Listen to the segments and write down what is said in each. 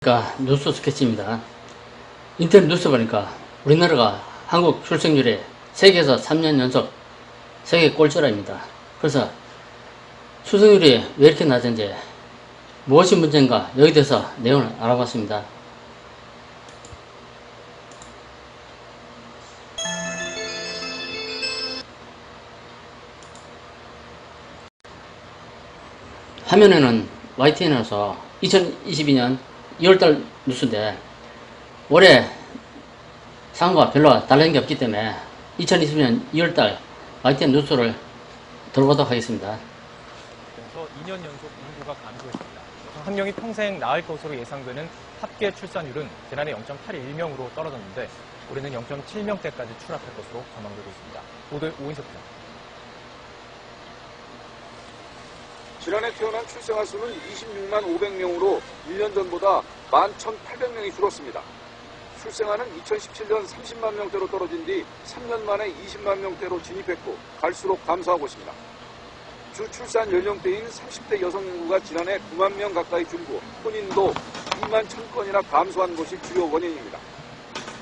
뉴스 스케치입니다. 인터넷 뉴스 보니까 우리나라가 한국 출생률이 세계에서 3년 연속 세계 꼴찌랍니다. 그래서 출생률이 왜 이렇게 낮은지 무엇이 문제인가 여기 대해서 내용을 알아봤습니다. 화면에는 YTN에서 2022년 2월달 뉴스인데 올해 상황과 별로 다른 게 없기 때문에 2022년 2월달 YTN 뉴스를 들어보도록 하겠습니다. 그래서 2년 연속 인구가 감소했습니다. 여성 한 명이 평생 낳을 것으로 예상되는 합계 출산율은 지난해 0.81명으로 떨어졌는데 올해는 0.7명대까지 추락할 것으로 전망되고 있습니다. 보도 오인석 기자. 지난해 태어난 출생아 수는 26만 500명으로 1년 전보다 11,800명이 줄었습니다. 출생아는 2017년 30만 명대로 떨어진 뒤 3년 만에 20만 명대로 진입했고 갈수록 감소하고 있습니다. 주 출산 연령대인 30대 여성 인구가 지난해 9만 명 가까이 줄고 혼인도 2만 1,000건이나 감소한 것이 주요 원인입니다.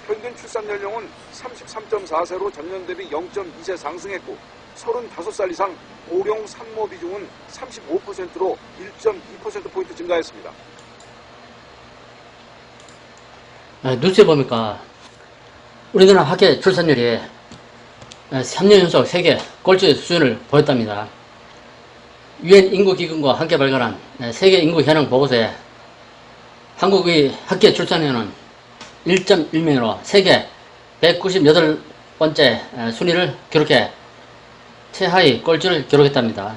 평균 출산 연령은 33.4세로 전년 대비 0.2세 상승했고 35살 이상 고령 산모 비중은 35%로 1.2%포인트 증가했습니다. 뉴스에 보니까 우리나라 합계 출산율이 3년 연속 세계 꼴찌 수준을 보였답니다. 유엔 인구기금과 함께 발간한 세계 인구 현황 보고서에 한국의 합계 출산율은 1.1명으로 세계 198번째 순위를 기록해 최하위 꼴찌를 기록했답니다.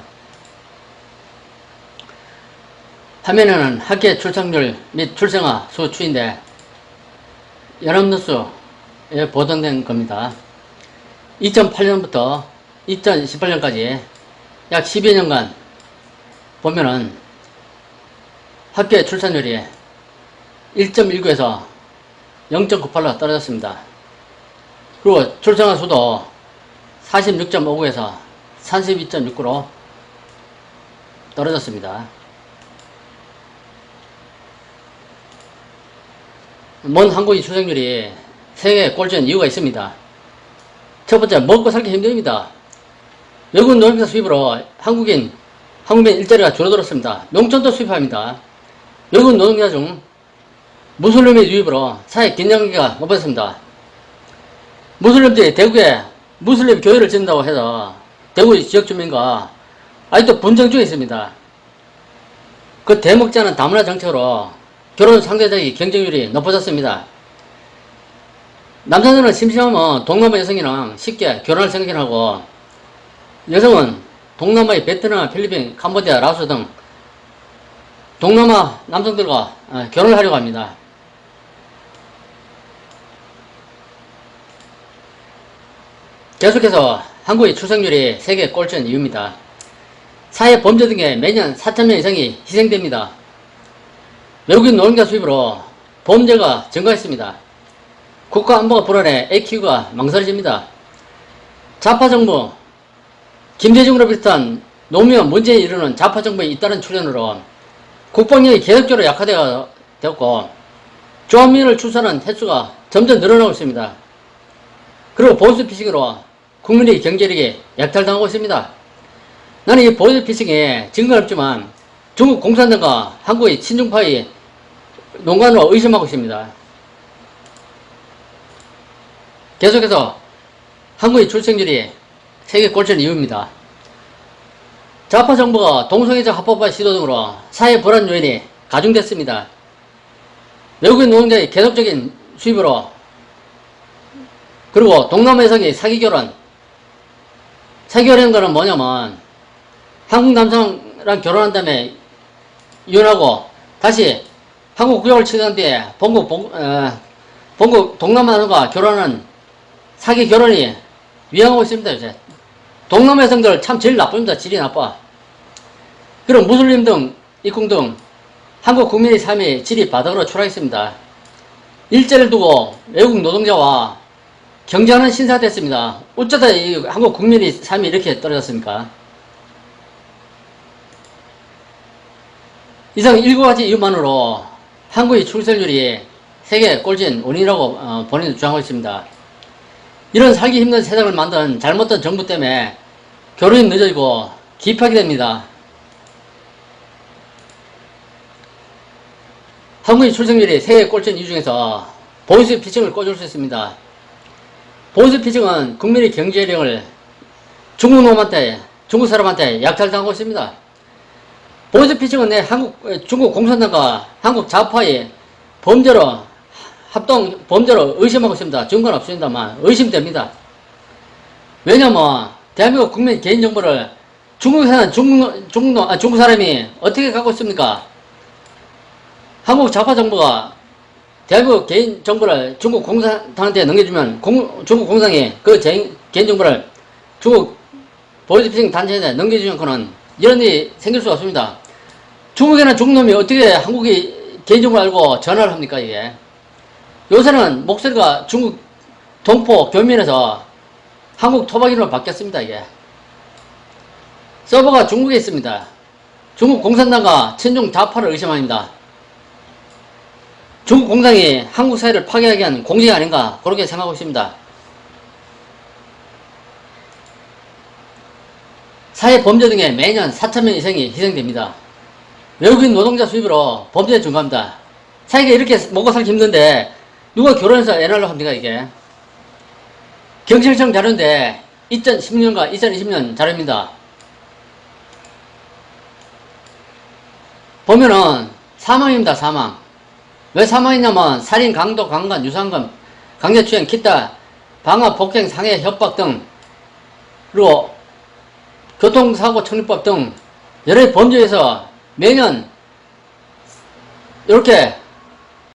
화면에는 합계 출산율 및 출생아 수 추인데 연합뉴스에 보도된 겁니다. 2008년부터 2018년까지 약 10여 년간 보면은 합계 출산율이 1.19에서 0.98로 떨어졌습니다. 그리고 출생아 수도 46.59에서 32.69로 떨어졌습니다. 먼 한국의 출생률이 세계 꼴찌인 이유가 있습니다. 첫 번째, 먹고 살기 힘듭니다. 외국 노동자 수입으로 한국인 일자리가 줄어들었습니다. 농촌도 수입합니다. 외국 노동자 중 무슬림의 유입으로 사회 긴장기가 높아졌습니다. 무슬림들이 대구에 무슬림 교회를 짓는다고 해서 대구 지역 주민과 아직도 분쟁 중에 있습니다. 그 대먹지 않은 다문화 정책으로 결혼 상대적인 경쟁률이 높아졌습니다. 남자들은 심심하면 동남아 여성이랑 쉽게 결혼할 생각을 하고 여성은 동남아의 베트남, 필리핀, 캄보디아, 라오스 등 동남아 남성들과 결혼을 하려고 합니다. 계속해서 한국의 출생률이 세계 꼴찌인 이유입니다. 사회 범죄 등에 매년 4,000명 이상이 희생됩니다. 외국인 노동자 수입으로 범죄가 증가했습니다. 국가 안보가 불안해 애 키우기가 망설여집니다. 좌파 정부, 김대중으로 비롯한 노무현, 문재인이 이르는 좌파 정부의 잇따른 출연으로 국방력이 계속적으로 약화되었고 조합민을 출산한 횟수가 점점 늘어나고 있습니다. 그리고 보이스피싱으로 국민의 경제력이 약탈당하고 있습니다. 나는 이 보이스피싱에 증거는 없지만 중국 공산당과 한국의 친중파의 농간으로 의심하고 있습니다. 계속해서 한국의 출생률이 세계 꼴찌인 이유입니다. 좌파 정부가 동성애자 합법화 시도 등으로 사회 불안 요인이 가중됐습니다. 외국인 노동자의 계속적인 수입으로 그리고 동남아 여성의 사기결혼하는 거는 뭐냐면 한국 남성이랑 결혼한 다음에 이혼하고 다시 한국 국적을 취득한 뒤에 본국 동남아 여성과 결혼하는 사기 결혼이 유행하고 있습니다. 요새 동남아 여성들 참 제일 나쁩니다. 질이 나빠. 그리고 무슬림 등 이콩 등 한국 국민의 삶의 질이 바닥으로 추락했습니다. 일자리를 두고 외국 노동자와 경쟁하는 신사가 됐습니다. 어쩌다 이 한국 국민의 삶이 이렇게 떨어졌습니까? 이상 7가지 이유만으로 한국의 출생률이 세계 꼴찌인 원인이라고 본인은 주장하고 있습니다. 이런 살기 힘든 세상을 만든 잘못된 정부 때문에 결혼이 늦어지고 기피하게 됩니다. 한국의 출생률이 세계 꼴찌인 이유 중에서 보너스 피칭을 꼽을 수 있습니다. 보너스 피칭은 국민의 경제력을 중국 사람한테 약탈당하고 있습니다. 보너스 피칭은 중국 공산당과 한국 좌파의 범죄로 의심하고 있습니다. 증거는 없습니다만 의심됩니다. 왜냐면 대한민국 국민 개인정보를 중국에 사는 중국 사람이 어떻게 갖고 있습니까? 한국 좌파 정부가 대한민국 개인정보를 중국 공산당한테 넘겨주면 중국 공산이 그 개인정보를 중국 보이스피싱 단체에 넘겨주지 않고는 이런 일이 생길 수가 없습니다. 중국에는 중국놈이 어떻게 한국의 개인정보를 알고 전화를 합니까, 이게? 요새는 목소리가 중국 동포 교민에서 한국 토박이로 바뀌었습니다, 이게. 서버가 중국에 있습니다. 중국 공산당과 친중 좌파를 의심합니다. 중국 공산이 한국 사회를 파괴하기 위한 공직이 아닌가, 그렇게 생각하고 있습니다. 사회 범죄 등에 매년 4,000명 이상이 희생됩니다. 외국인 노동자 수입으로 범죄는 증가합니다. 사회가 이렇게 먹고 살기 힘든데 누가 결혼해서 애 낳으려고 합니까, 이게? 경찰청 자료인데 2016년과 2020년 자료입니다. 보면은 사망입니다, 사망. 왜 사망이냐면 살인, 강도, 강간, 유상금, 강제추행, 기타, 방화, 폭행, 상해, 협박 등, 그리고 교통사고 처리법 등 여러 범죄에서 매년 이렇게